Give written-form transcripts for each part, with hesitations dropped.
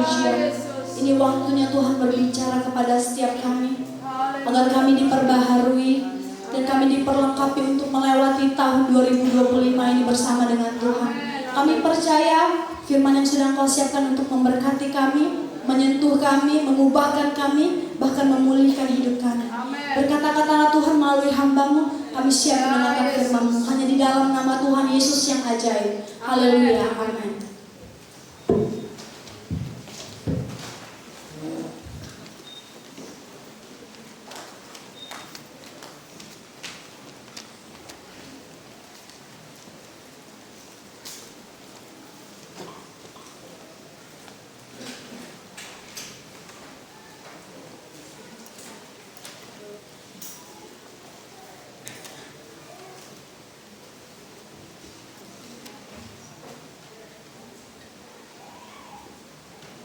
pujian. Ini waktunya Tuhan berbicara kepada setiap kami, agar kami diperbaharui dan kami diperlengkapi untuk melewati tahun 2025 ini bersama dengan Tuhan. Kami percaya firman yang sedang Kau siapkan untuk memberkati kami, menyentuh kami, mengubahkan kami, bahkan memulihkan hidup kami. Berkata-katalah Tuhan melalui hamba-Mu, kami siap mendengarkan firman-Mu hanya di dalam nama Tuhan Yesus yang ajaib. Haleluya, amin.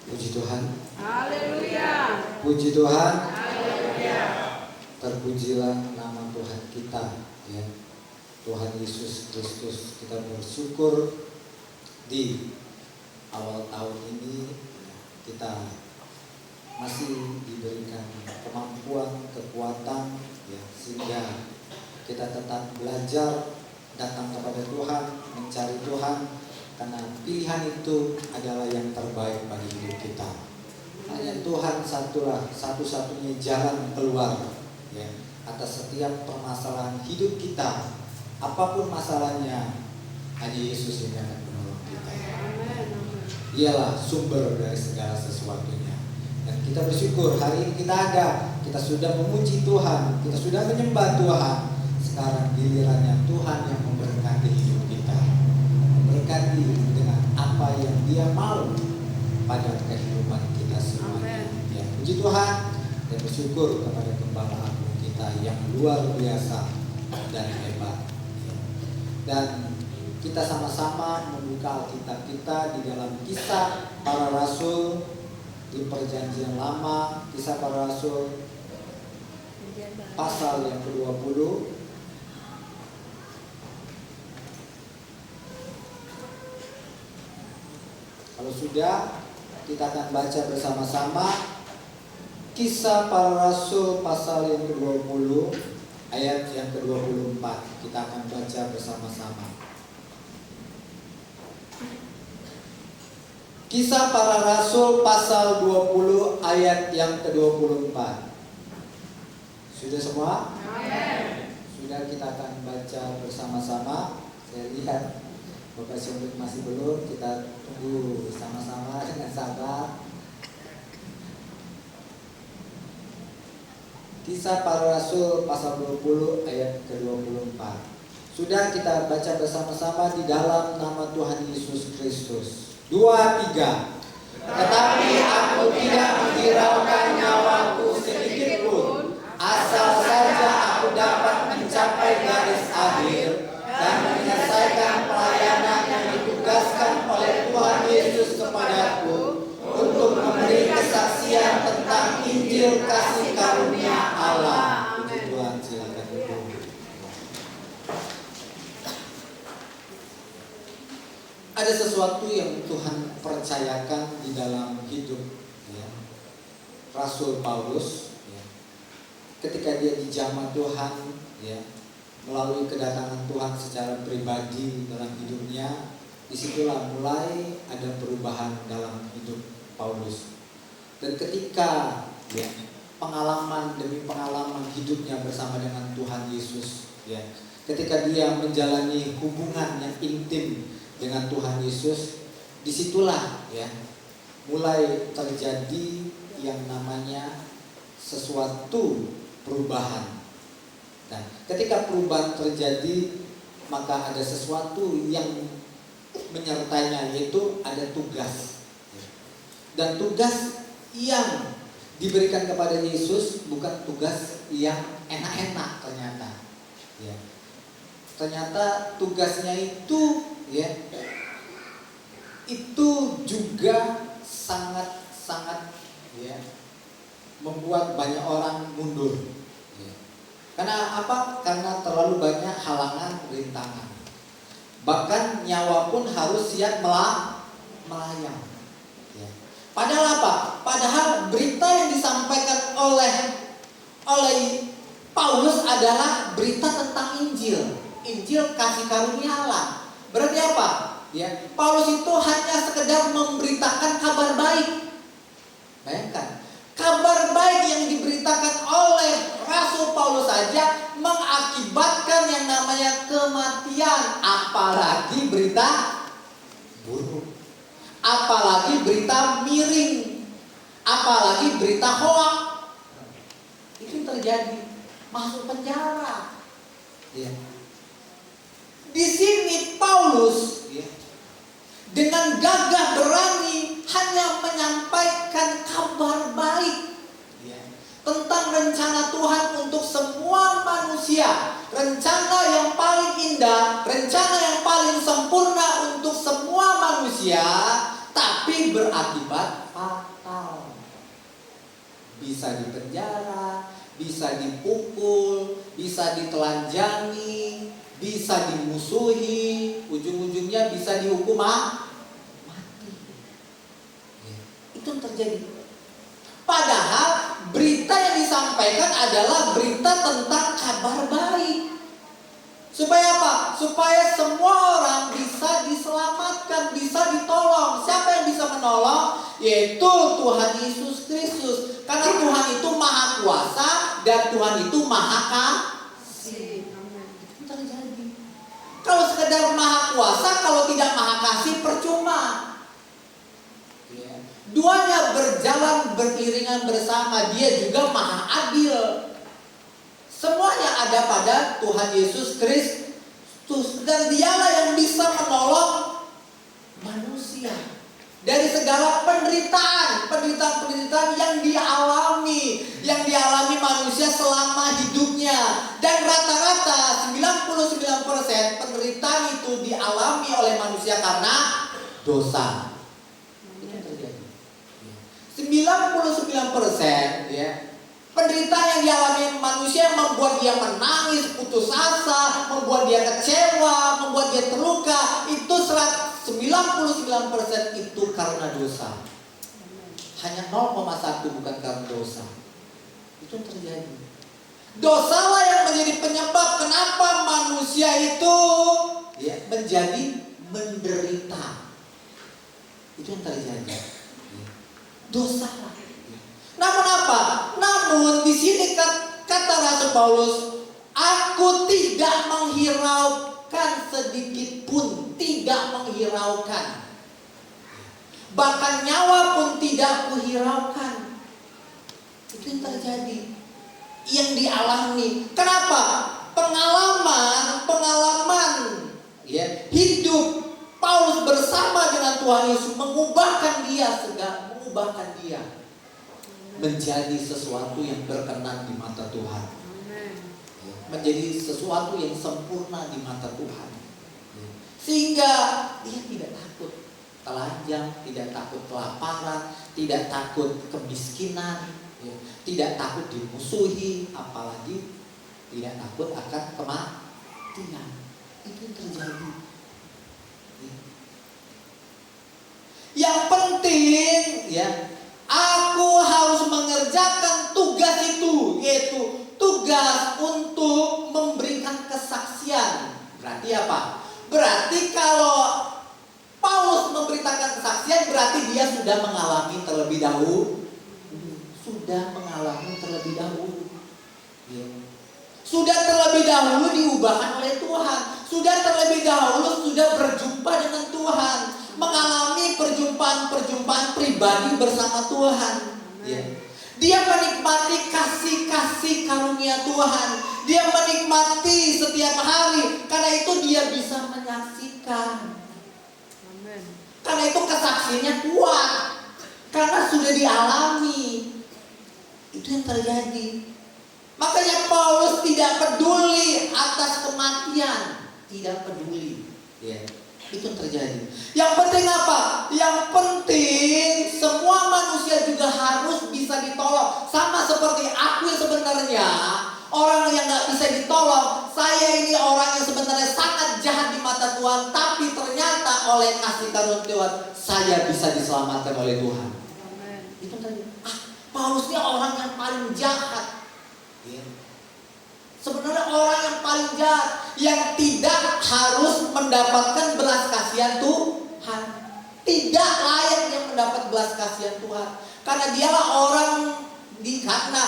Puji Tuhan. Haleluya. Puji Tuhan. Haleluya. Terpujilah nama Tuhan kita, ya. Tuhan Yesus Kristus. Kita bersyukur di awal tahun ini kita masih diberikan kemampuan, kekuatan, ya, sehingga kita tetap belajar datang kepada Tuhan, mencari Tuhan. Karena pilihan itu adalah yang terbaik bagi hidup kita. Hanya Tuhan satu-satunya jalan keluar, ya, atas setiap permasalahan hidup kita. Apapun masalahnya, hanya Yesus yang akan menolong kita. Ialah sumber dari segala sesuatunya. Dan kita bersyukur hari ini kita ada. Kita sudah memuji Tuhan, kita sudah menyembah Tuhan. Sekarang gilirannya Tuhan yang memberkati hidup kita. Berkati dengan apa yang Dia mau pada kehidupan kita semuanya. Ya, puji Tuhan dan bersyukur kepada Gembala Agung kita yang luar biasa dan hebat. Ya. Dan kita sama-sama membuka Alkitab kita di dalam Kisah Para Rasul di Perjanjian Lama, Kisah Para Rasul pasal yang ke-20. Kalau sudah, kita akan baca bersama-sama Kisah Para Rasul pasal yang ke-20 ayat yang ke-24. Kita akan baca bersama-sama. Kisah Para Rasul pasal 20 ayat yang ke-24. Sudah semua? Amin. Sudah, kita akan baca bersama-sama. Saya lihat Bapak Syukur masih belum, kita tunggu bersama-sama dengan sabar. Kisah Para Rasul pasal 20 ayat ke-24. Sudah, kita baca bersama-sama di dalam nama Tuhan Yesus Kristus. 2, 3. Tetapi aku tidak menghiraukan nyawaku sedikit pun, asal saja aku dapat mencapai garis akhir dan menyelesaikan pelayanan yang ditugaskan oleh Tuhan Yesus kepadaku untuk memberi kesaksian tentang Injil kasih karunia Allah. Puji Tuhan, silakan duduk. Ada sesuatu yang Tuhan percayakan di dalam hidup, ya, Rasul Paulus, ya, ketika dia dijamah Tuhan, ya, melalui kedatangan Tuhan secara pribadi dalam hidupnya. Disitulah mulai ada perubahan dalam hidup Paulus. Dan ketika, ya, pengalaman demi pengalaman hidupnya bersama dengan Tuhan Yesus, ya, ketika dia menjalani hubungan yang intim dengan Tuhan Yesus, disitulah, ya, mulai terjadi yang namanya sesuatu perubahan. Nah, ketika perubahan terjadi, maka ada sesuatu yang menyertainya, yaitu ada tugas. Dan tugas yang diberikan kepada Yesus bukan tugas yang enak-enak ternyata. Ya. Ternyata tugasnya itu, ya, itu juga sangat-sangat, ya, membuat banyak orang mundur. Ya. Karena apa? Karena terlalu banyak halangan, rintangan. Bahkan nyawa pun harus siap melayang. Ya. Padahal apa? Padahal berita yang disampaikan oleh Paulus adalah berita tentang Injil. Injil kasih karunia Allah. Berarti apa? Ya, Paulus itu hanya sekedar memberitakan kabar baik. Bayangkan, kabar baik yang diberitakan oleh Rasul Paulus saja mengakibatkan yang namanya kematian. Apalagi berita buruk, apalagi berita miring, apalagi berita hoak. Itu terjadi, masuk penjara. Ya. Di sini Paulus dengan gagah berani hanya menyampaikan kabar baik tentang rencana Tuhan untuk semua manusia. Rencana yang paling indah, rencana yang paling sempurna untuk semua manusia, tapi berakibat fatal. Bisa dipenjara, bisa dipukul, bisa ditelanjangi, bisa dimusuhi, ujung-ujungnya bisa dihukum mati. Itu yang terjadi. Padahal berita yang disampaikan adalah berita tentang kabar baik. Supaya apa? Supaya semua orang bisa diselamatkan, bisa ditolong. Siapa yang bisa menolong? Yaitu Tuhan Yesus Kristus. Karena Tuhan itu maha kuasa dan Tuhan itu maha kasih. Itu terjadi. Kalau sekedar maha kuasa, kalau tidak maha kasih, percuma. Duanya berjalan beriringan bersama. Dia juga maha adil. Semuanya ada pada Tuhan Yesus Kristus. Dan dialah yang bisa menolong manusia dari segala penderitaan yang dialami manusia selama hidupnya. Dan rata-rata 99% penderitaan itu dialami oleh manusia karena dosa. 99% penderitaan yang dialami manusia membuat dia menangis, putus asa, membuat dia kecewa, membuat dia terluka. Itu 99% itu karena dosa. Hanya 0,1 bukan karena dosa. Itu yang terjadi. Dosalah yang menjadi penyebab kenapa manusia itu menjadi menderita. Itu yang terjadi. Dosa. Namun apa? Namun di sini kata Rasul Paulus, aku tidak menghiraukan sedikit pun, tidak menghiraukan. Bahkan nyawa pun tidak kuhiraukan. Itu yang terjadi, yang dialami. Kenapa? Pengalaman hidup Paulus bersama dengan Tuhan Yesus mengubahkan dia menjadi sesuatu yang berkenan di mata Tuhan. Menjadi sesuatu yang sempurna di mata Tuhan. Sehingga dia tidak takut telanjang, tidak takut kelaparan, tidak takut kemiskinan, tidak takut dimusuhi, apalagi tidak takut akan kematian. Itu yang terjadi. Yang penting aku harus mengerjakan tugas itu, yaitu tugas untuk memberikan kesaksian. Berarti apa? Berarti kalau Paulus memberitakan kesaksian, berarti dia sudah mengalami terlebih dahulu. Sudah terlebih dahulu diubahkan oleh Tuhan. Sudah terlebih dahulu sudah berjumpa dengan Tuhan, mengalami perjumpaan-perjumpaan pribadi bersama Tuhan. Dia menikmati kasih karunia Tuhan. Dia menikmati setiap hari. Karena itu dia bisa menyaksikan. Karena itu kesaksiannya kuat. Karena sudah dialami. Itu yang terjadi. Makanya Paulus tidak peduli atas kematian. Tidak peduli. Itu yang terjadi. Yang penting apa? Yang penting semua manusia juga harus bisa ditolong. Sama seperti aku yang sebenarnya orang yang gak bisa ditolong. Saya ini orang yang sebenarnya sangat jahat di mata Tuhan, tapi ternyata oleh kasih karunia Tuhan saya bisa diselamatkan oleh Tuhan. jahat. Ya. Sebenarnya orang yang paling jahat, yang tidak harus mendapatkan belas kasihan Tuhan. Tidak layak yang mendapat belas kasihan Tuhan. Karena dialah orang karena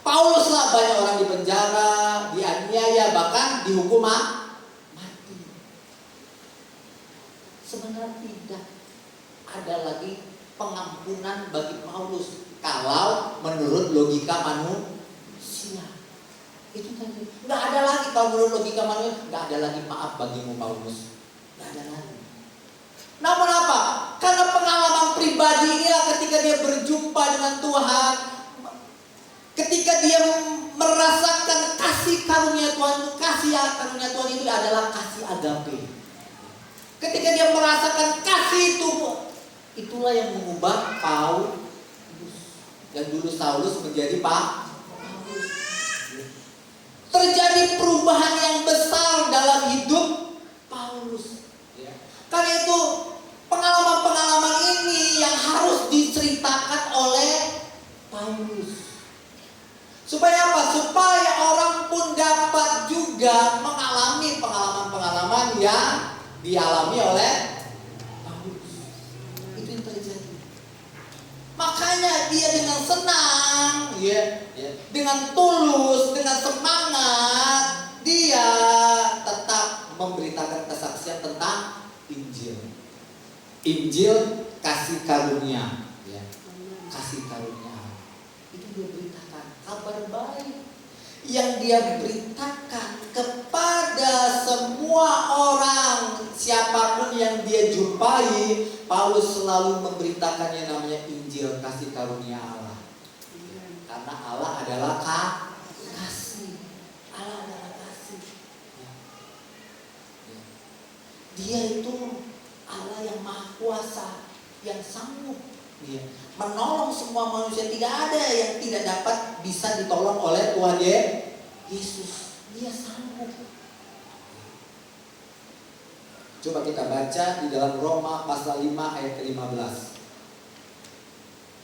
Paulus lah banyak orang di penjara, dianiaya, bahkan dihukum mati. Sebenarnya tidak ada lagi pengampunan bagi Paulus kalau menurut logika manusia. Itu tadi. Nggak ada lagi kalau menurut logika manusia, nggak ada lagi maaf bagimu Paulus. Nggak ada lagi. Namun apa? Karena pengalaman pribadi inilah ketika dia berjumpa dengan Tuhan, ketika dia merasakan kasih karunia Tuhan, kasih karunia Tuhan itu adalah kasih agape. Ketika dia merasakan kasih itu, itulah yang mengubah Paulus. Yang dulu Saulus menjadi Paulus. Terjadi perubahan yang besar dalam hidup Paulus. Karena itu pengalaman-pengalaman ini yang harus diceritakan oleh Paulus. Supaya apa? Supaya orang pun dapat juga mengalami pengalaman-pengalaman yang dialami oleh Paulus. Itu yang terjadi. Makanya dia dengan senang, dengan tulus, dengan semangat, dia tetap memberitakan kesaksian tentang Injil. Injil kasih karunia, kasih karunia. Itu dia beritakan kabar baik yang dia beritakan kepada semua orang, siapapun yang dia jumpai. Paulus selalu memberitakan yang namanya Injil kasih karunia Allah. Karena Allah adalah kasih. Allah adalah kasih. Dia itu Allah yang maha kuasa, yang sanggup menolong semua manusia. Tidak ada yang tidak dapat bisa ditolong oleh Tuhan Yesus. Dia sanggup. Coba kita baca di dalam Roma pasal 5 ayat ke-15.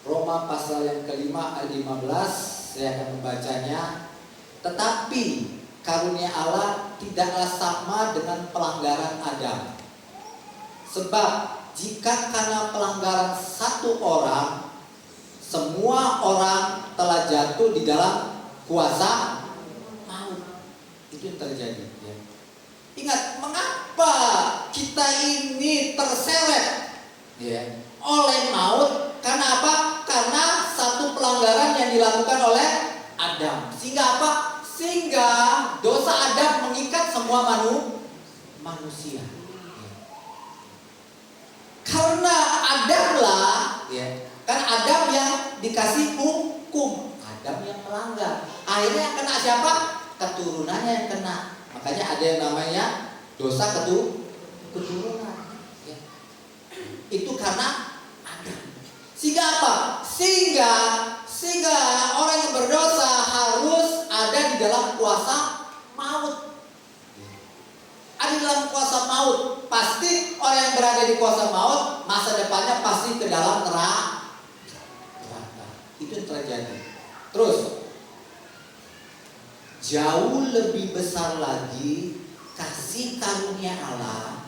Roma pasal yang kelima ayat 15, saya akan membacanya. Tetapi karunia Allah tidaklah sama dengan pelanggaran Adam. Sebab jika karena pelanggaran satu orang, semua orang telah jatuh di dalam kuasa maut. Itu yang terjadi. Ingat, mengapa kita ini terseret oleh maut? Karena apa? Karena satu pelanggaran yang dilakukan oleh Adam. Sehingga apa? Sehingga dosa Adam mengikat semua manusia. Karena Adamlah, kan Adam yang dikasih hukum, Adam yang melanggar. Akhirnya yang kena siapa? Keturunannya yang kena. Makanya ada yang namanya dosa keturunan. Itu karena Adam. Sehingga apa? Sehingga orang yang berdosa harus ada di dalam kuasa maut. Ada di dalam kuasa maut. Pasti orang yang berada di kuasa maut, masa depannya pasti ke dalam neraka. Itu yang terjadi. Terus, jauh lebih besar lagi kasih karunia Allah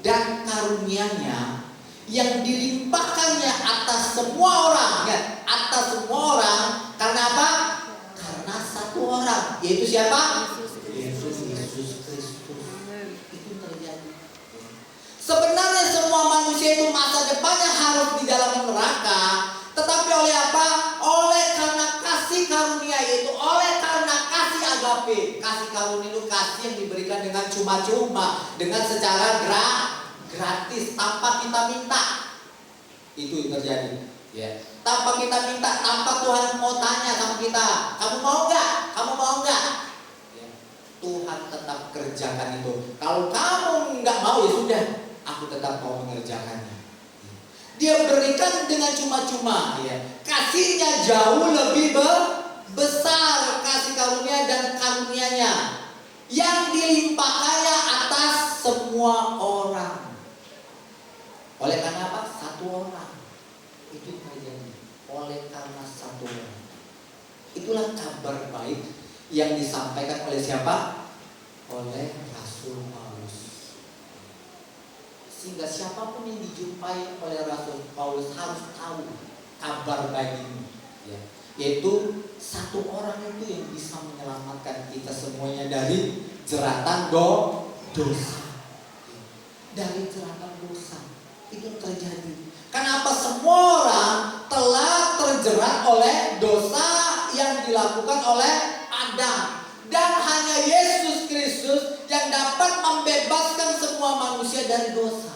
dan karunia-Nya yang dilimpahkannya atas semua orang, atas semua orang. Karena apa? Karena satu orang, yaitu siapa? Yesus Kristus. Itu terjadi. Sebenarnya semua manusia itu masa depannya harus di dalam neraka, tetapi oleh apa? Oleh karena kasih karunia, yaitu oleh karena kasih agape. Kasih karunia itu kasih yang diberikan dengan cuma-cuma, dengan secara gratis, tanpa kita minta. Itu yang terjadi. Tanpa kita minta, tanpa Tuhan mau tanya sama kita, kamu mau nggak? Kamu mau nggak? Tuhan tetap kerjakan itu. Kalau kamu nggak mau, ya sudah, aku tetap mau mengerjakannya. Dia berikan dengan cuma-cuma. Kasihnya jauh lebih besar, kasih karunia dan karunia-Nya yang dilimpahkannya atas semua orang. Oleh karena apa? Satu orang. Itu terjadi. Oleh karena satu orang. Itu itulah kabar baik yang disampaikan oleh siapa? Oleh Rasul Paulus. Sehingga siapapun yang dijumpai oleh Rasul Paulus harus tahu kabar baik ini, ya. Yaitu satu orang itu yang bisa menyelamatkan kita semuanya dari jeratan dosa. Dari jeratan dosa itu terjadi. Kenapa semua orang telah terjerat oleh dosa yang dilakukan oleh Adam, dan hanya Yesus Kristus yang dapat membebaskan semua manusia dari dosa.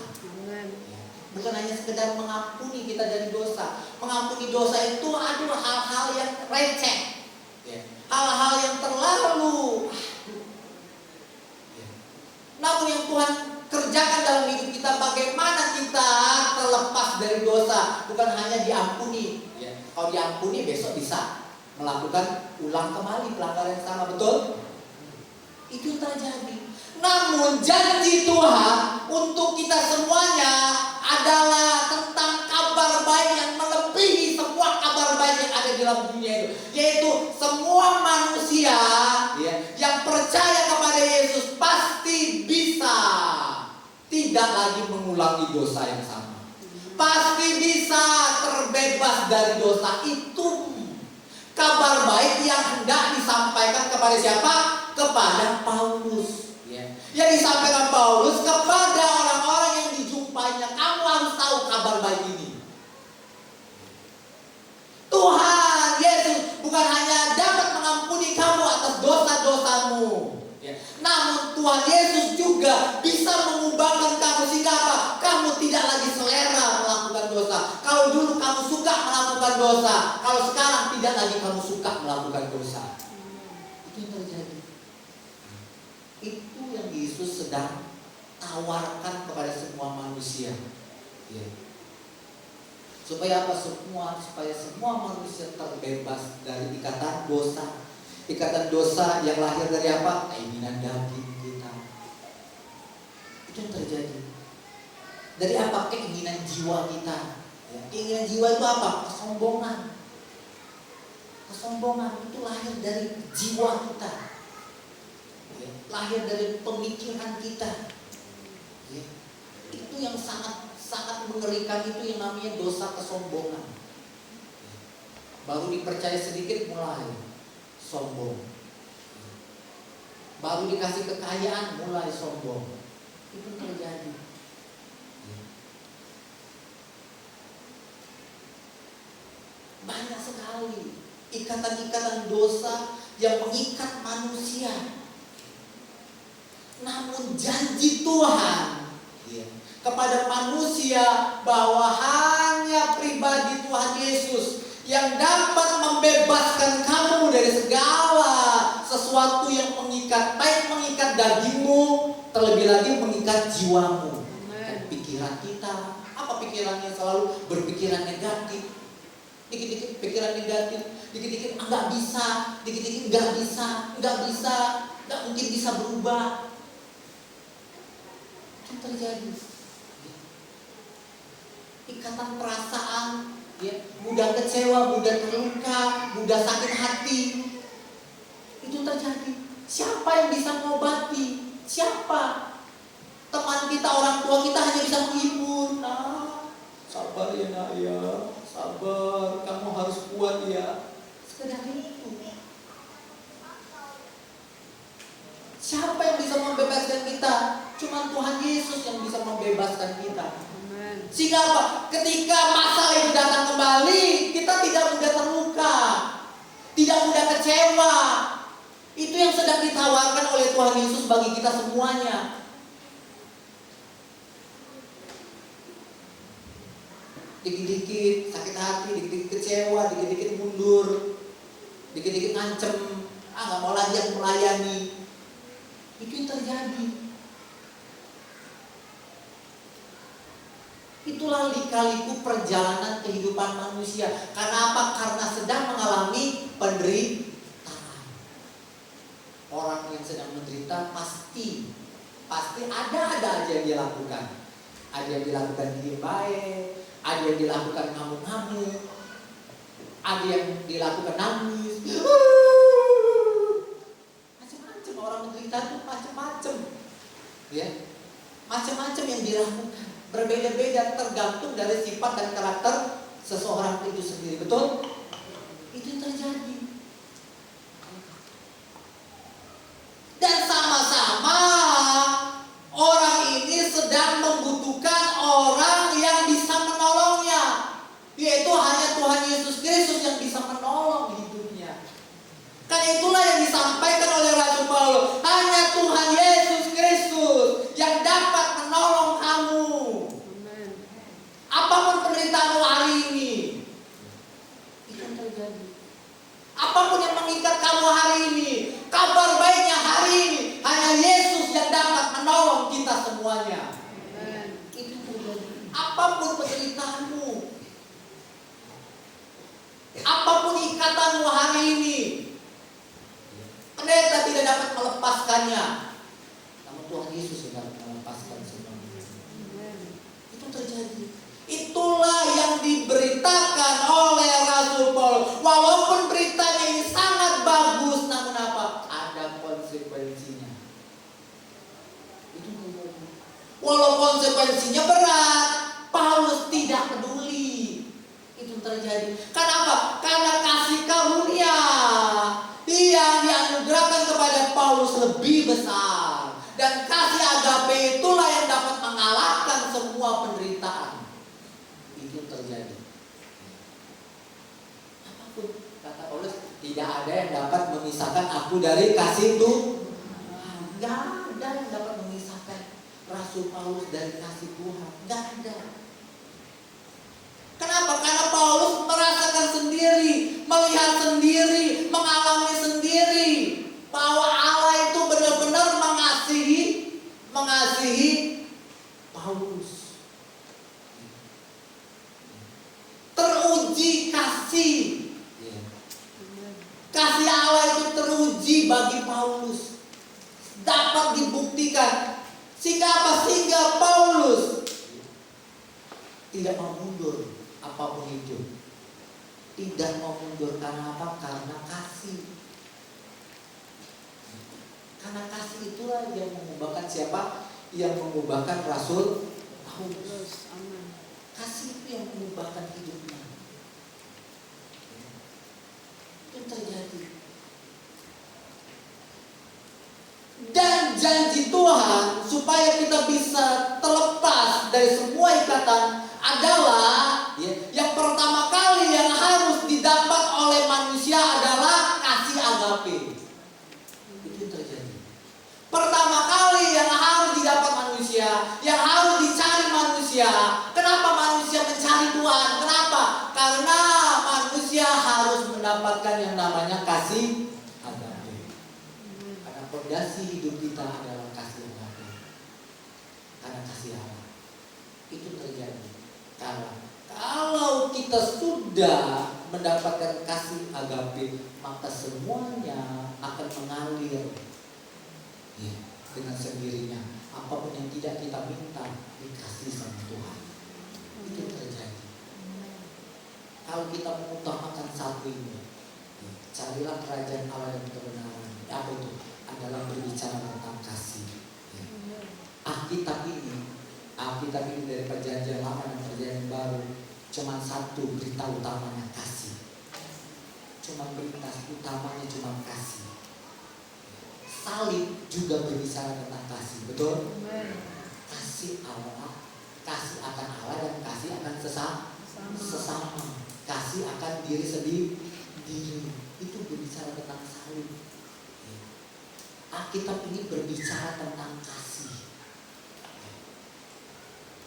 Bukan hanya sekedar mengampuni kita dari dosa. Mengampuni dosa itu adalah hal-hal yang receh, hal-hal yang terlalu. Namun yang Tuhan kerjakan dalam hidup kita, bagaimana kita terlepas dari dosa. Bukan hanya diampuni, kalau diampuni besok bisa melakukan ulang kembali pelanggaran yang sama, betul? Itu yang terjadi. Namun janji Tuhan untuk kita semuanya adalah tentang kabar baik yang melebihi semua kabar baik yang ada di dalam dunia itu, yaitu semua manusia yang percaya kepada Yesus pasti bisa tidak lagi mengulangi dosa yang sama, pasti bisa terbebas dari dosa. Itu kabar baik yang hendak disampaikan kepada siapa? Kepada Paulus. Yang disampaikan Paulus kepada orang-orang yang dijumpainya. Kamu harus tahu kabar baik ini. Tuhan Yesus bukan hanya dapat mengampuni kamu atas dosa-dosamu, namun Tuhan Yesus juga bisa mengubahkan kamu sehingga apa? Kamu tidak lagi selera melakukan dosa. Kalau dulu kamu suka melakukan dosa, kalau sekarang tidak lagi kamu suka melakukan dosa. Itu yang terjadi. Itu yang Yesus sedang tawarkan kepada semua manusia, supaya apa? Supaya semua manusia terbebas dari ikatan dosa. Ikatan dosa yang lahir dari apa? Keinginan daging kita. Itu yang terjadi. Dari apa? Keinginan jiwa kita. Keinginan jiwa itu apa? Kesombongan. Kesombongan itu lahir dari jiwa kita, lahir dari pemikiran kita. Itu yang sangat mengerikan, itu yang namanya dosa kesombongan. Baru dipercaya sedikit mulai sombong, baru dikasih kekayaan mulai sombong. Itu terjadi. Banyak sekali ikatan-ikatan dosa yang mengikat manusia. Namun janji Tuhan kepada manusia bahwa hanya pribadi Tuhan Yesus yang dapat membebaskan kamu dari segala sesuatu yang mengikat, baik mengikat dagingmu, terlebih lagi mengikat jiwamu. Dan pikiran kita, apa pikirannya? Selalu berpikiran negatif. Dikit-dikit pikiran negatif, dikit-dikit enggak bisa, dikit-dikit enggak mungkin bisa berubah. Itu terjadi. Ikatan perasaan, mudah kecewa, mudah terluka, mudah sakit hati. Itu terjadi. Siapa yang bisa mengobati? Siapa? Teman kita, orang tua kita hanya bisa menghibur. Sabar ya nak ya, sabar, kamu harus kuat ya. Sekedar itu. Siapa yang bisa membebaskan kita? Cuma Tuhan Yesus yang bisa membebaskan kita. Sehingga apa? Ketika masalah itu datang kembali, kita tidak mudah terluka, tidak mudah kecewa. Itu yang sedang ditawarkan oleh Tuhan Yesus bagi kita semuanya. Dikit-dikit sakit hati, dikit-dikit kecewa, dikit-dikit mundur, dikit-dikit ngancem, gak mau lagi aku melayani. Itu yang terjadi. Itulah lika-liku perjalanan kehidupan manusia. Karena apa? Karena sedang mengalami penderitaan. Orang yang sedang menderita pasti ada aja yang dia lakukan. Ada yang dilakukan diem baik, ada yang dilakukan ngamuk-ngamuk, ada yang dilakukan nangis. Macam-macam orang menderita tuh macam-macam. Ya. Macam-macam yang diragukan. Berbeda-beda tergantung dari sifat dan karakter seseorang itu sendiri. Betul? Itu yang terjadi. Dan sama-sama orang ini sedang membutuhkan orang yang bisa menolongnya, yaitu hanya Tuhan Yesus Kristus yang bisa menolong hidupnya. Karena itulah yang disampaikan oleh Rasul Paulus, hanya Tuhan Yesus Kristus yang dapat menolong kamu. Apapun penderitaanmu hari ini, itu yang terjadi. Apapun yang mengikat kamu hari ini, kabar baiknya hari ini, hanya Yesus yang dapat menolong kita semuanya. Itu yang terjadi. Apapun penderitaanmu, apapun ikatanmu hari ini, pendeta tidak dapat melepaskannya, namun Tuhan Yesus yang dapat melepaskan semuanya. Itu terjadi. Itulah yang diberitakan oleh Rasul Paulus. Walaupun beritanya ini sangat bagus, namun apa? Ada konsekuensinya. Itu terjadi. Walau konsekuensinya berat, Paulus tidak peduli. Itu terjadi. Kenapa? Karena kasih karunia yang dianugerahkan kepada Paulus lebih besar, dan kasih agape itulah yang dapat mengalahkan semua penderitaan. Itu terjadi. Apapun kata Paulus, tidak ada yang dapat memisahkan aku dari kasih itu. Tidak ada yang dapat memisahkan Rasul Paulus dari kasih Tuhan. Tidak ada. Kenapa? Karena Paulus merasakan sendiri, melihat sendiri, mengalami sendiri bahwa Allah itu benar-benar mengasihi Paulus. Teruji kasih. Kasih Allah itu teruji bagi Paulus. Dapat dibuktikan. Sehingga Paulus tidak mau mundur apapun itu. Tidak mau mundur karena apa? Karena kasih. Karena kasih itulah yang mengubahkan siapa? Yang mengubahkan Rasul Paulus. Kasih itu yang mengubahkan hidupnya. Itu terjadi. Dan janji Tuhan supaya kita bisa terlepas dari semua ikatan adalah yang pertama kali yang harus didapat oleh manusia adalah kasih agape. Itu terjadi. Pertama kali yang harus didapat manusia, yang harus dicari manusia. Kenapa manusia mencari Tuhan? Kenapa? Karena manusia harus mendapatkan yang namanya kasih agape. Karena fondasi hidup kita adalah kasih agape. Karena kasih Allah. Itu terjadi. Karena kalau kita sudah mendapatkan kasih agape, maka semuanya akan mengalir dengan sendirinya. Apapun yang tidak kita minta dikasih sama Tuhan. Itu terjadi. Kalau kita mengutamakan satu ini, carilah kerajaan Allah dan kebenaran. Apa itu? Adalah berbicara tentang kasih. Alkitab ini dari perjanjian lama dan perjanjian baru cuma satu berita utamanya, kasih. Cuma berita utamanya cuma kasih. Salib juga berbicara tentang kasih, betul? Kasih Allah, kasih akan Allah dan kasih akan sesama. Kasih akan diri sendiri. Itu berbicara tentang salib. Alkitab ini berbicara tentang kasih.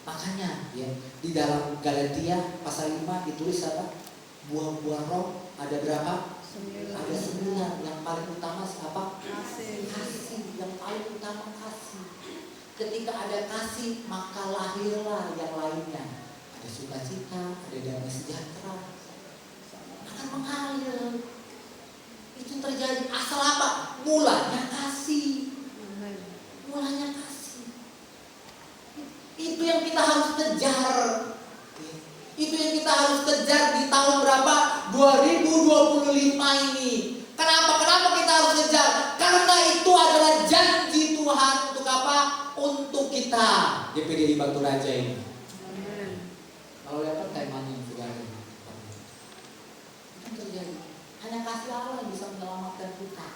Makanya di dalam Galatia pasal 5 ditulis apa? Buah-buah roh ada berapa? 9. Ada 9. Yang paling utama siapa? Kasih. Yang paling utama kasih. Ketika ada kasih, maka lahirlah yang lainnya. Ada sukacita, ada damai sejahtera, akan mengalir. Itu terjadi asal apa? Mulanya kasih. Mulanya kasih. Itu yang kita harus kejar. Itu yang kita harus kejar di tahun berapa? 2023 2025 ini. Kenapa kita harus kejar? Karena itu adalah janji Tuhan untuk apa? Untuk kita GPDI Batu Raja ini. Kalau lihat temanya yang sudah ada, itu terjadi. Hanya kasih Allah yang bisa menyelamatkan kita.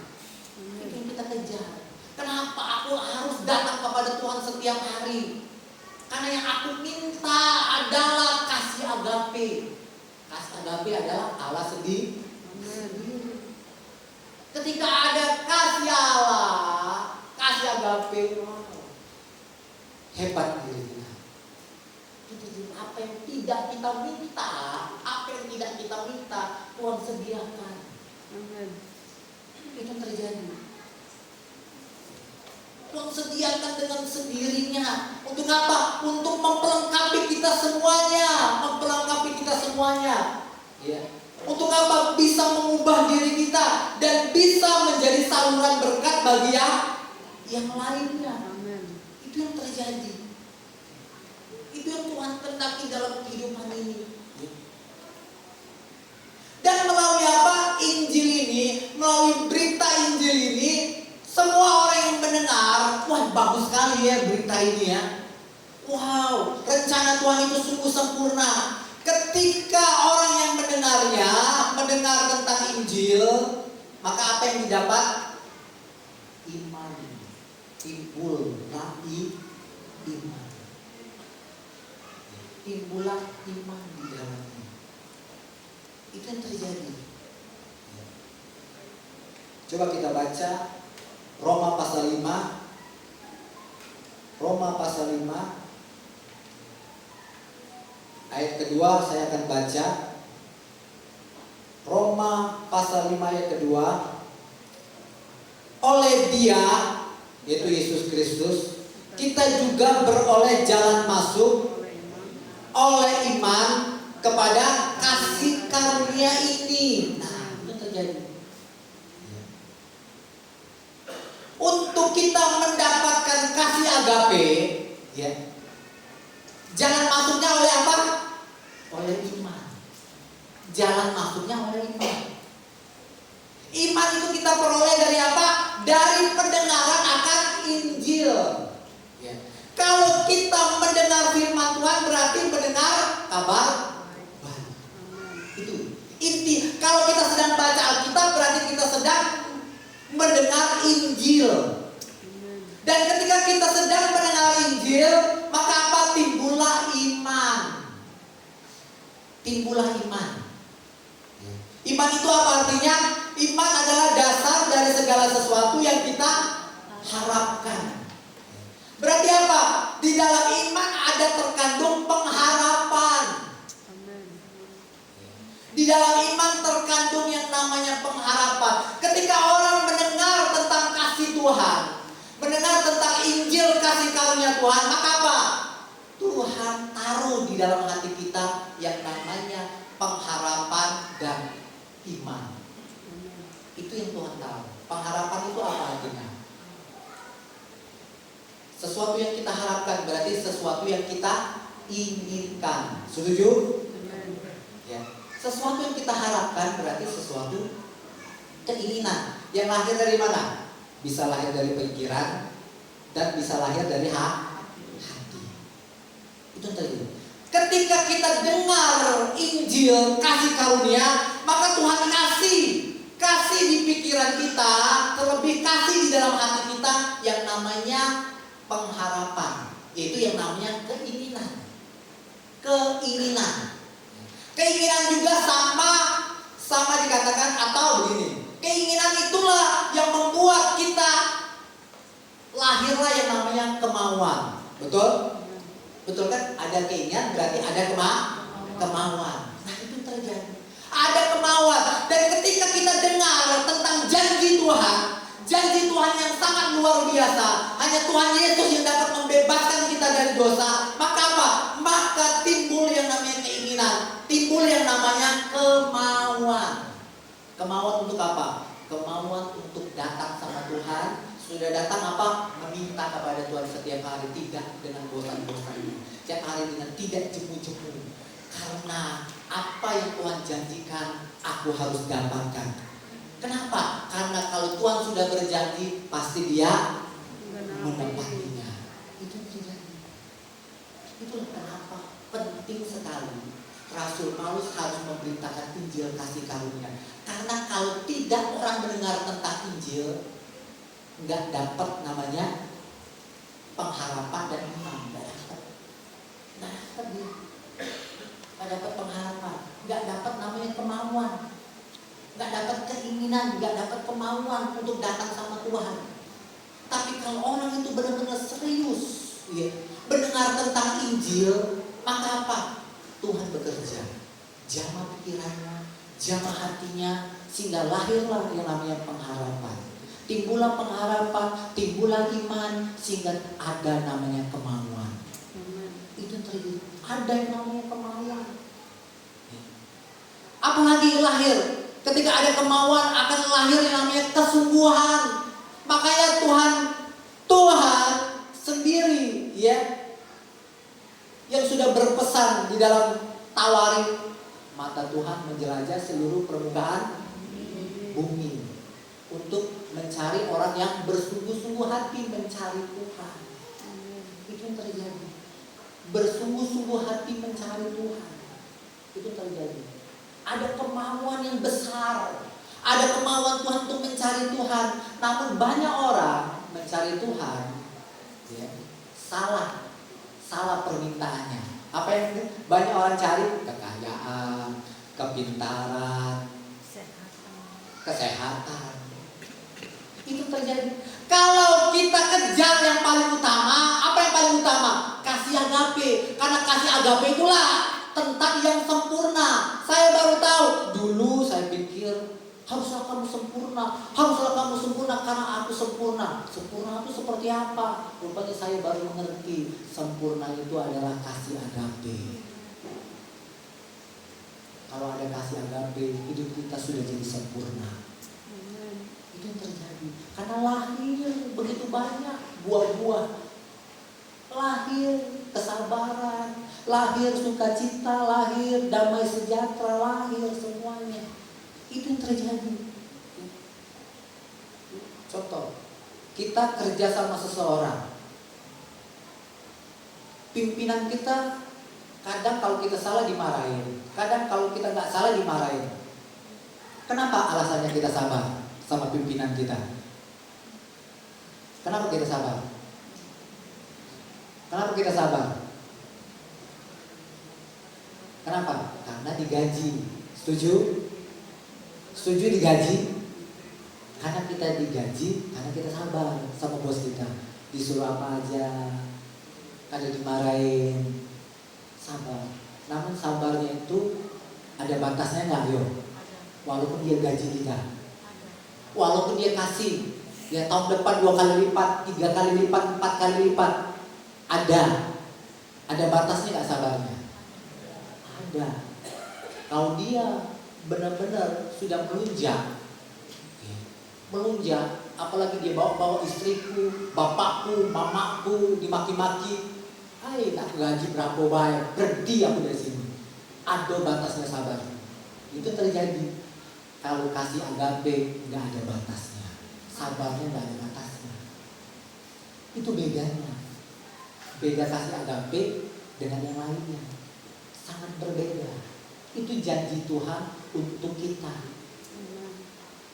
Itu yang kita kejar. Kenapa aku harus datang kepada Tuhan setiap hari? Karena yang aku minta adalah kasih agape. Kasih agape adalah Allah sendiri. Ketika ada kasih Allah, kasih agape, hebat diri kita. Itu apa yang tidak kita minta, Tuhan sediakan. Itu terjadi. Tuhan sediakan dengan sendirinya. Untuk apa? Untuk memperlengkapi kita semuanya. Ya. Untuk apa? Bisa mengubah diri kita dan bisa menjadi saluran berkat bagi yang lainnya. Itu yang terjadi. Itu yang Tuhan kehendaki dalam kehidupan ini. Dan melalui apa? Injil ini, melalui berita Injil ini, semua orang yang mendengar, wah bagus sekali ya berita ini ya. Wow, rencana Tuhan itu sungguh sempurna. Ketika orang yang mendengarnya, mendengar tentang Injil, maka apa yang didapat? Iman. Timbullah iman. Timbullah iman di dalamnya. Itu yang terjadi. Coba kita baca Roma pasal 5. Roma pasal 5 ayat kedua saya akan baca. Roma pasal 5 ayat kedua. Oleh Dia, yaitu Yesus Kristus, kita juga beroleh jalan masuk oleh iman kepada kasih karunia ini. Nah, itu terjadi. Untuk kita mendapatkan kasih agape, ya, jalan masuknya oleh apa? Oleh iman. Jalan masuknya oleh iman. Iman itu kita peroleh dari apa? Dari pendengaran akan Injil. Ya. Kalau kita mendengar firman Tuhan berarti mendengar kabar baru. Itu inti. Kalau kita sedang baca Alkitab berarti kita sedang mendengar Injil. Dan ketika kita sedang mendengar Injil, maka apa? Timbullah iman. Timbullah iman. Iman itu apa artinya? Iman adalah dasar dari segala sesuatu yang kita harapkan. Berarti apa? Di dalam iman ada terkandung pengharapan. Di dalam iman terkandung yang namanya pengharapan. Ketika orang mendengar tentang kasih Tuhan, mendengar tentang Injil kasih karunia Tuhan, maka apa? Tuhan taruh di dalam hati kita yang namanya pengharapan dan iman. Itu yang Tuhan tahu. Pengharapan itu apa artinya? Sesuatu yang kita harapkan berarti sesuatu yang kita inginkan. Setuju? Ya. Sesuatu yang kita harapkan berarti sesuatu keinginan. Yang lahir dari mana? Bisa lahir dari pikiran dan bisa lahir dari hati. Itu terjadi. Ketika kita dengar Injil kasih karunia, maka Tuhan kasih di pikiran kita, terlebih kasih di dalam hati kita yang namanya pengharapan, yaitu yang namanya keinginan. Keinginan juga sama dikatakan atau begini. Keinginan itulah yang membuat kita lahirlah yang namanya kemauan. Betul? Betul kan? Ada keinginan berarti ada kemauan. Nah, itu terjadi. Ada kemauan. Dan ketika kita dengar tentang janji Tuhan yang sangat luar biasa, hanya Tuhan Yesus yang dapat membebaskan kita dari dosa, maka apa? Maka timbul yang namanya keinginan, timbul yang namanya kemauan. Kemauan untuk apa? Kemauan untuk datang sama Tuhan. Sudah datang apa? Meminta kepada Tuhan setiap hari, tidak dengan bosan-bosan, setiap hari dengan tidak jemu-jemu. Karena apa yang Tuhan janjikan aku aku harus dapatkan. Kenapa? Karena kalau Tuhan sudah berjanji, pasti Dia menepatinya. Itu terjadi. Itulah kenapa penting sekali Rasul Paulus harus memberitakan Injil kasih karunia. Karena kalau tidak orang mendengar tentang Injil, nggak dapat namanya pengharapan dan iman. Nggak dapat pengharapan, nggak dapat namanya kemauan, nggak dapat keinginan, nggak dapat kemauan untuk datang sama Tuhan. Tapi kalau orang itu benar-benar serius, ya, mendengar tentang Injil, maka apa? Tuhan bekerja, jamah pikirannya, jamah hatinya, sehingga lahirlah yang namanya pengharapan. Timbullah pengharapan, timbullah iman, sehingga ada namanya kemauan. Itu terjadi. Ada yang namanya kemauan. Apalagi lahir, ketika ada kemauan akan lahir yang namanya kesungguhan. Makanya Tuhan sendiri, ya, yang sudah berpesan di dalam Tawarik, mata Tuhan menjelajah seluruh permukaan bumi untuk mencari orang yang bersungguh-sungguh hati mencari Tuhan. Itu yang terjadi. Bersungguh-sungguh hati mencari Tuhan. Itu terjadi. Ada kemauan yang besar. Ada kemauan Tuhan untuk mencari Tuhan. Namun banyak orang mencari Tuhan, ya, salah permintaannya. Apa yang banyak orang cari? Kekayaan, kepintaran, kesehatan. Itu terjadi. Kalau kita kejar yang paling utama, apa yang paling utama? Kasih agape. Karena kasih agape itulah tentang yang sempurna. Saya baru tahu. Dulu saya pikir haruslah kamu sempurna, haruslah kamu sempurna karena aku sempurna. Sempurna itu seperti apa? Rupanya saya baru mengerti, sempurna itu adalah kasih agape. Kalau ada kasih agape, hidup kita sudah jadi sempurna. Itu yang terjadi. Karena lahir begitu banyak buah-buah. Lahir kesabaran, lahir sukacita, lahir damai sejahtera, lahir semuanya. Itu yang terjadi. Contoh, kita kerja sama seseorang. Pimpinan kita kadang kalau kita salah dimarahin, kadang kalau kita nggak salah dimarahin. Kenapa alasannya kita sabar sama pimpinan kita? Kenapa kita sabar? Kenapa kita sabar? Kenapa? Karena digaji. Setuju? Setuju digaji? Karena kita digaji, karena kita sabar sama bos kita. Disuruh apa aja, kada dimarahin, sabar. Namun sabarnya itu ada batasnya nggak, yo? Walaupun dia gaji kita, walaupun dia kasih, ya tahun depan 2 kali lipat, 3 kali lipat, 4 kali lipat, ada batasnya nggak sabarnya? Ada. Kalau dia benar-benar sudah melunjak, apalagi dia bawa istriku, bapakku, mamaku dimaki-maki, hai nak gaji berapa bayar, berhenti aku dari sini. Ada batasnya sabar. Itu terjadi. Kalau kasih agape nggak ada batasnya, sabarnya nggak ada batasnya. Itu bedanya. Beda kasih agape dengan yang lainnya, sangat berbeda. Itu janji Tuhan untuk kita.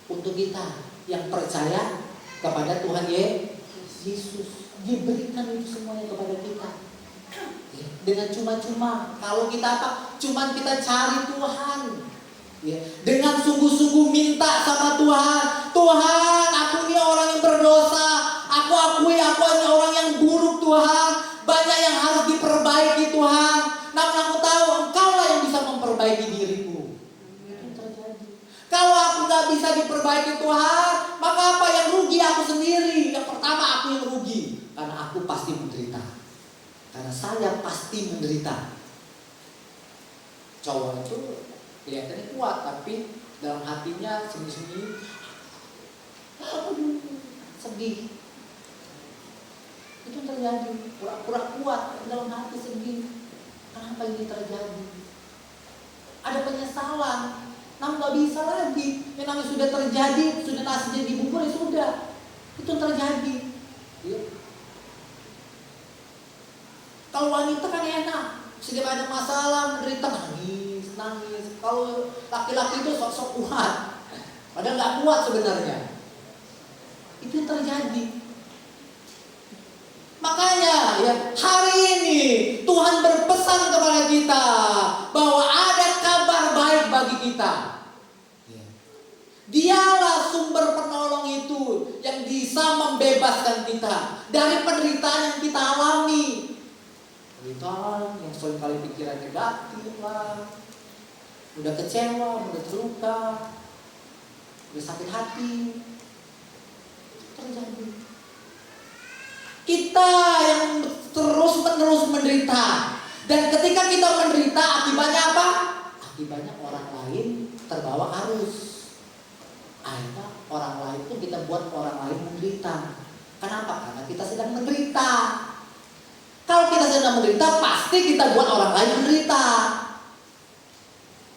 Untuk kita yang percaya kepada Tuhan Yesus. Dia berikan itu semuanya kepada kita. Dengan cuma-cuma. Kalau kita apa? Cuman kita cari Tuhan. Dengan sungguh-sungguh minta sama Tuhan. Tuhan, aku ini orang yang berdosa. Aku akui aku hanya orang yang buruk Tuhan. Banyak yang harus diperbaiki Tuhan. Namun aku tahu Engkaulah yang bisa memperbaiki diriku. Itu terjadi. Kalau aku gak bisa diperbaiki Tuhan, maka apa yang rugi aku sendiri. Yang pertama aku yang rugi, karena aku pasti menderita. Karena saya pasti menderita. Cowok itu kelihatannya kuat, tapi dalam hatinya sembunyi-sembunyi sedih. Itu terjadi. Pura-pura kuat, dalam hati sedih. Kenapa ini terjadi? Ada penyesalan. Namun nggak bisa lagi. Yang namanya sudah terjadi, sudah nasinya dibubur, ya sudah. Itu yang terjadi. Ya. Kalau wanita kan enak, setiap ada masalah menderita nangis. Kalau laki-laki itu sok-sok kuat, padahal nggak kuat sebenarnya. Itu yang terjadi. Makanya ya hari ini Tuhan berpesan kepada kita bahwa ada kabar baik bagi kita. Dialah sumber penolong itu yang bisa membebaskan kita dari penderitaan yang kita alami. Penderitaan yang seringkali pikiran negatif lah, udah kecewa, udah terluka, udah sakit hati, terjadi. Kita yang terus-menerus menderita, dan ketika kita menderita akibatnya apa? Akibatnya orang lain terbawa arus. Akhirnya orang lain pun kita buat orang lain menderita. Kenapa? Karena kita sedang menderita. Kalau kita sedang menderita, pasti kita buat orang lain menderita.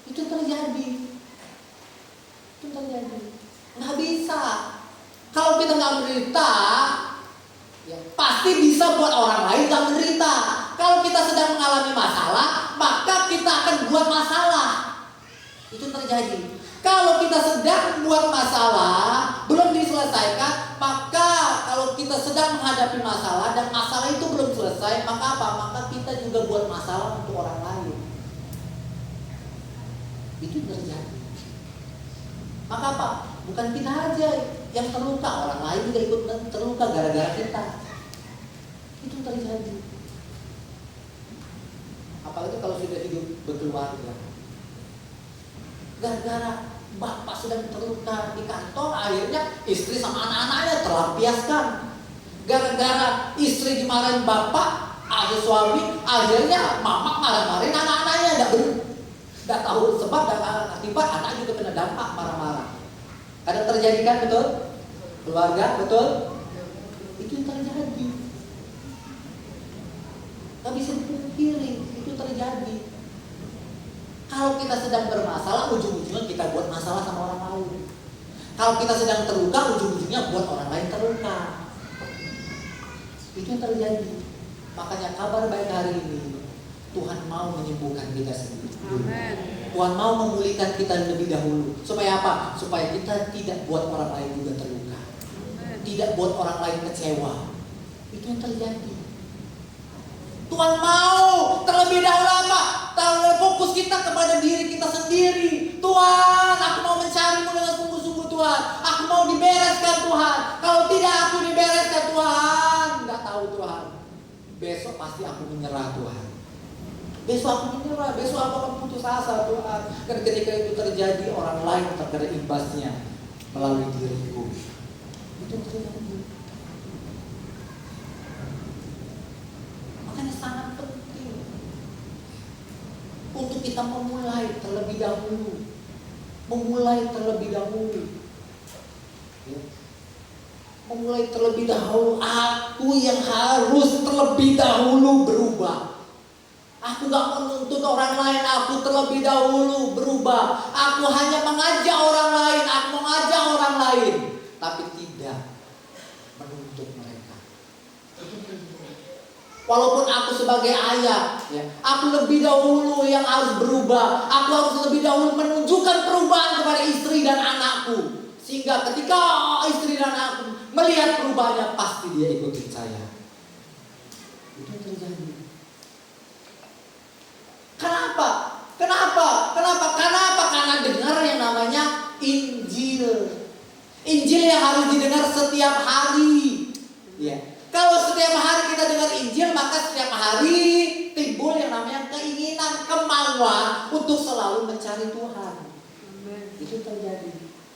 Itu terjadi. Nggak bisa. Kalau kita nggak menderita, ya, pasti bisa buat orang lain nggak menderita. Kalau kita sedang mengalami masalah, maka kita akan buat masalah. Itu terjadi. Kalau kita sedang buat masalah belum diselesaikan, maka kalau kita sedang menghadapi masalah dan masalah itu belum selesai, maka apa? Maka kita juga buat masalah untuk orang lain. Itu terjadi. Maka apa? Bukan kita aja yang terluka, orang lain juga ikut terluka gara-gara kita. Itu terjadi. Apalagi kalau sudah hidup berkeluarga. Gara-gara bapak sedang terluka di kantor, akhirnya istri sama anak-anaknya terlampiaskan. Gara-gara istri dimarahin bapak atau suami, akhirnya mama marah-marahin anak-anaknya. Tidak tahu sebab dan akibat, anak juga kena dampak marah-marah. Kadang terjadi kan, betul? Keluarga, betul? Itu yang terjadi. Gak bisa dipungkiri, itu terjadi. Kalau kita sedang bermasalah, ujung-ujungnya kita buat masalah sama orang lain. Kalau kita sedang terluka, ujung-ujungnya buat orang lain terluka. Itu yang terjadi. Makanya kabar baik hari ini, Tuhan mau menyembuhkan kita sendiri. Amen. Tuhan mau memulihkan kita lebih dahulu. Supaya apa? Supaya kita tidak buat orang lain juga terluka. Amen. Tidak buat orang lain kecewa. Itu yang terjadi. Tuhan mau terlebih dahulu apa? Fokus kita kepada diri kita sendiri. Tuhan, aku mau mencari-Mu dengan sungguh-sungguh Tuhan. Aku mau dibereskan Tuhan. Kalau tidak aku dibereskan Tuhan, nggak tahu Tuhan. Besok pasti aku menyerah Tuhan. Besok aku menyerah, besok aku akan putus asa Tuhan. Dan ketika itu terjadi, orang lain terkena imbasnya melalui diriku. Itu terjadi. Makanya sangat penting untuk kita memulai terlebih dahulu. Ya. Memulai terlebih dahulu. Aku yang harus terlebih dahulu berubah. Aku gak menuntut orang lain, aku terlebih dahulu berubah. Aku hanya mengajak orang lain, aku mengajak orang lain, tapi tidak menuntut mereka. Walaupun aku sebagai ayah, ya, aku lebih dahulu yang harus berubah. Aku harus lebih dahulu menunjukkan perubahan kepada istri dan anakku. Sehingga ketika istri dan anakku melihat perubahannya, pasti dia ikutin saya. Itu yang terjadi. Kenapa? Karena dengar yang namanya Injil. Injil yang harus didengar setiap hari. Ya. Kalau setiap hari kita dengar Injil, maka setiap hari timbul yang namanya keinginan, kemauan untuk selalu mencari Tuhan. Amen. Itu terjadi.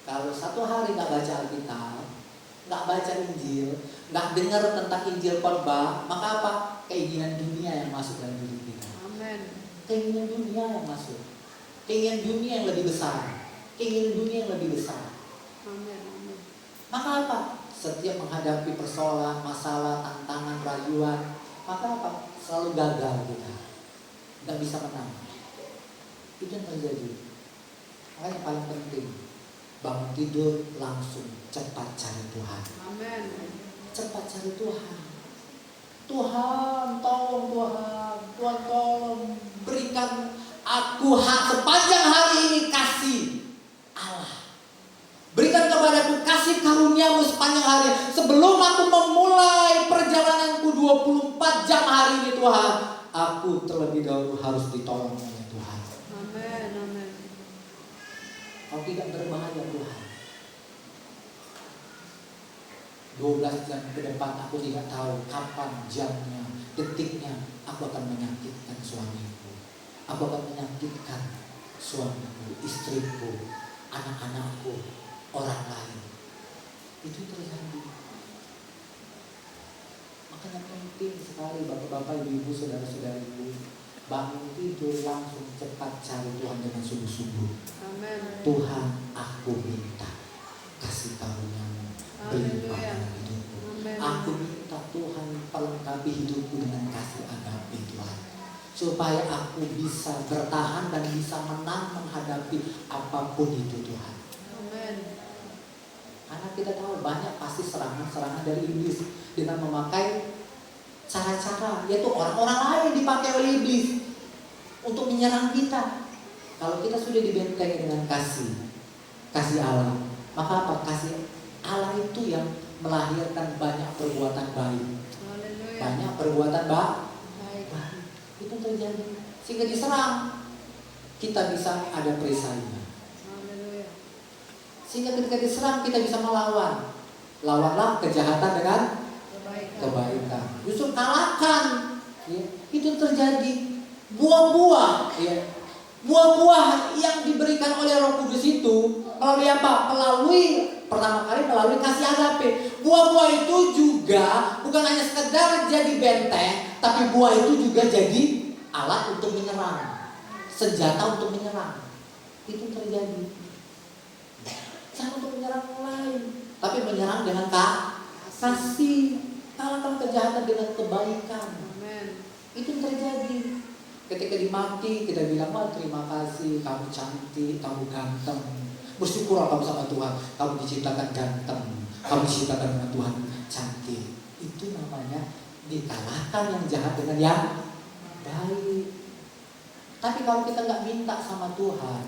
Kalau satu hari nggak baca Alkitab, nggak baca Injil, nggak dengar tentang Injil khotbah, maka apa? Keinginan dunia yang masuk dalam diri kita. Amen. Keinginan dunia yang masuk. Keinginan dunia yang lebih besar. Keinginan dunia yang lebih besar. Amen. Amen. Maka apa? Setiap menghadapi persoalan, masalah, tantangan, rayuan, maka apa? Selalu gagal kita. Gak bisa menang. Itu yang terjadi. Makanya paling penting, bangun tidur langsung cepat cari Tuhan. Amin. Cepat cari Tuhan. Tuhan, tolong Tuhan. Tuhan tolong berikan aku hak sepanjang hari ini, kasih Allah. Berikan kepadaku kasih karuniamu sepanjang hari. Sebelum aku memulai perjalananku 24 jam hari ini Tuhan, aku terlebih dahulu harus ditolong oleh Tuhan. Amin. Amin. Kalau tidak berbahaya Tuhan. 12 jam ke depan aku tidak tahu kapan jamnya, detiknya aku akan menyakitkan suamiku. Aku akan menyakitkan suamiku, istriku, anak-anakku, orang lain. Itu terjadi. Makanya penting sekali bapak-bapak, ibu-ibu, saudara-saudariku, bangun tidur langsung cepat cari Tuhan dengan sungguh-sungguh. Amin. Tuhan, aku minta kasih karunia-Mu berlimpah dalam hidupku. Amin. Aku minta Tuhan pelengkapi hidupku dengan kasih agape Tuhan, supaya aku bisa bertahan dan bisa menang menghadapi apapun itu Tuhan. Amin. Karena kita tahu banyak pasti serangan-serangan dari iblis dengan memakai cara-cara, yaitu orang-orang lain dipakai oleh iblis untuk menyerang kita. Kalau kita sudah dibentengi dengan kasih Allah, maka apa? Kasih Allah itu yang melahirkan banyak perbuatan baik, Haleluya. banyak perbuatan baik. Baik. Itu terjadi sehingga diserang, kita bisa ada perisainya. Haleluya. Sehingga ketika diserang kita bisa melawan. Lawanlah kejahatan dengan kebaikan. Justru kalahkan. Ya, itu terjadi. Buah-buah, ya. Buah-buah yang diberikan oleh Roh Kudus itu melalui apa? Pertama kali melalui kasih agape. Buah-buah itu juga bukan hanya sekedar jadi benteng, tapi buah itu juga jadi alat untuk menyerang, senjata untuk menyerang. Itu terjadi. Jangan untuk menyerang orang lain, tapi menyerang dengan kasih. Kalahkan kejahatan dengan kebaikan. Amin. Itu terjadi. Ketika dimaki kita bilang, wah terima kasih, kamu cantik, kamu ganteng. Bersyukurlah kamu sama Tuhan, kamu diciptakan ganteng, kamu diciptakan dengan Tuhan cantik. Itu namanya dikalahkan yang jahat dengan yang baik. Tapi kalau kita nggak minta sama Tuhan,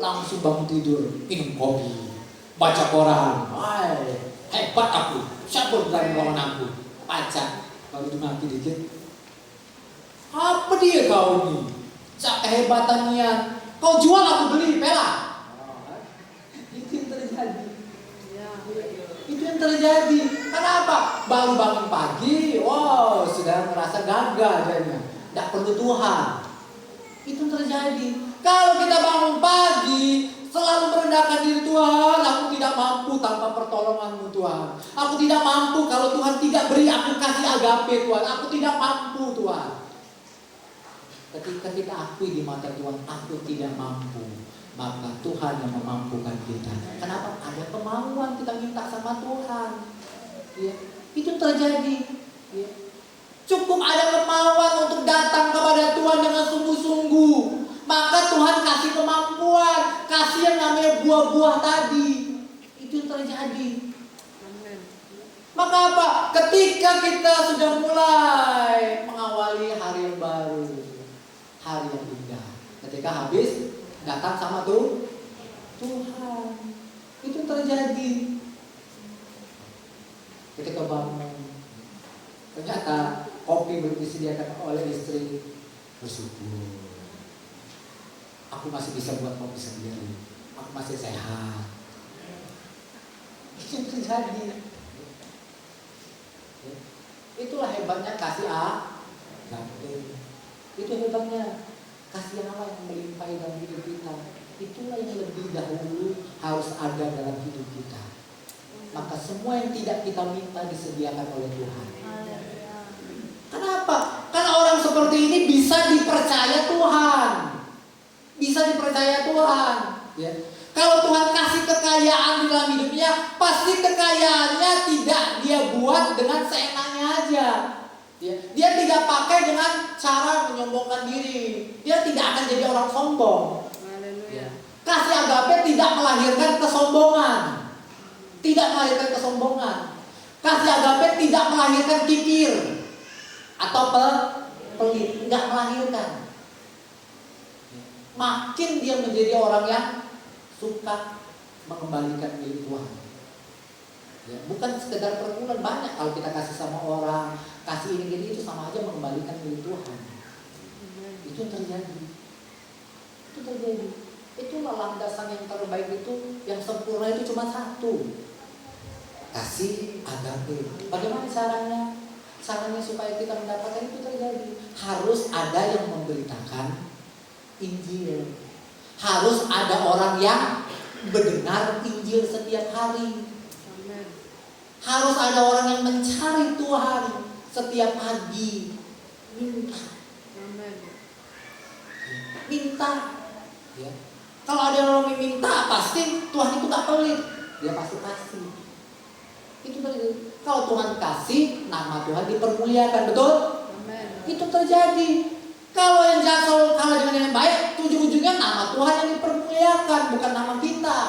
langsung bangun tidur, minum kopi, baca koran, wah hebat aku, siapa berani melawan aku? Baca, baru dimaki dikit. Apa dia kau ini? Sak kehebatannya. Kau jual aku beli, pela. Itu yang terjadi. Ya. Itu yang terjadi. Kenapa? Baru bangun pagi, wow, sudah merasa gagal jadinya. Tidak perlu Tuhan. Itu yang terjadi. Kalau kita bangun pagi, selalu merendahkan diri, Tuhan, aku tidak mampu tanpa pertolongan-Mu Tuhan. Aku tidak mampu kalau Tuhan tidak beri aku kasih agape Tuhan. Aku tidak mampu Tuhan. Ketika kita akui di mata Tuhan, aku tidak mampu, maka Tuhan yang memampukan kita. Kenapa? Ada kemauan kita minta sama Tuhan. Ya, itu terjadi. Ya. Cukup ada kemauan untuk datang kepada Tuhan dengan sungguh-sungguh, maka Tuhan kasih kemampuan, kasih yang namanya buah-buah tadi. Itu terjadi. Amin. Maka apa? Ketika kita sudah mulai mengawali hari yang baru, hari yang indah, ketika habis datang sama Tuhan, itu terjadi. Ketika bangun, ternyata kopi belum disediakan oleh istri, bersyukur. Aku masih bisa buat kopi sendiri, aku masih sehat. Itu terjadi. Itulah hebatnya kasih agape. Itu hebatnya kasih Allah yang melimpahi dalam hidup kita. Itulah yang lebih dahulu harus ada dalam hidup kita. Maka semua yang tidak kita minta disediakan oleh Tuhan. Kenapa? Karena orang seperti ini bisa dipercaya Tuhan. Bisa dipercaya Tuhan. Ya. Kalau Tuhan kasih kekayaan di dalam hidupnya, pasti kekayaannya tidak dia buat dengan seenaknya aja. Ya. Dia tidak pakai dengan cara menyombongkan diri. Dia tidak akan jadi orang sombong. Haleluya. Kasih agape tidak melahirkan kesombongan. Tidak melahirkan kesombongan. Kasih agape tidak melahirkan kikir atau pelit, nggak melahirkan. Makin dia menjadi orang yang suka mengembalikan milik Tuhan. Ya, bukan sekedar perpuluhan, banyak kalau kita kasih sama orang, kasih ini gini itu sama aja mengembalikan milik Tuhan. Itu yang terjadi. Itu terjadi. Itulah landasan yang terbaik itu, yang sempurna itu cuma satu. Kasih agape. Bagaimana caranya? Caranya supaya kita mendapatkan itu terjadi, harus ada yang memberitakan Injil. Harus ada orang yang mendengar Injil setiap hari. Amen. Harus ada orang yang mencari Tuhan setiap pagi. Minta. Amen. Minta. Ya. Kalau ada orang yang minta, pasti Tuhan itu gak pelit. Dia pasti kasih. Itu terjadi. Kalau Tuhan kasih, nama Tuhan dipermuliakan, betul? Amen. Itu terjadi. Kalau yang jahat selalu kalah dengan yang baik, ujung-ujungnya nama Tuhan yang dipermuliakan, bukan nama kita.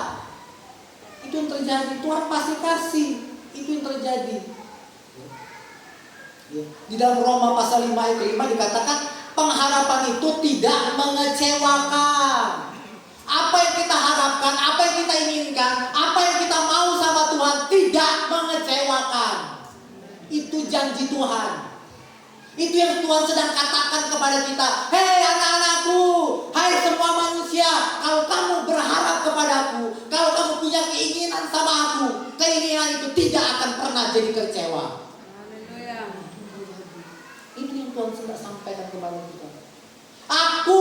Itu yang terjadi. Tuhan pasti kasih. Itu yang terjadi. Ya. Di dalam Roma pasal 5 ayat 5 dikatakan pengharapan itu tidak mengecewakan. Apa yang kita harapkan, apa yang kita inginkan, apa yang kita mau sama Tuhan tidak mengecewakan. Itu janji Tuhan. Itu yang Tuhan sedang katakan kepada kita. Hei anak-anakku, hai semua manusia, kalau kamu berharap kepadaku, kalau kamu punya keinginan sama aku, keinginan itu tidak akan pernah jadi kecewa. Haleluya. Itu yang Tuhan sedang sampaikan kepada kita. Aku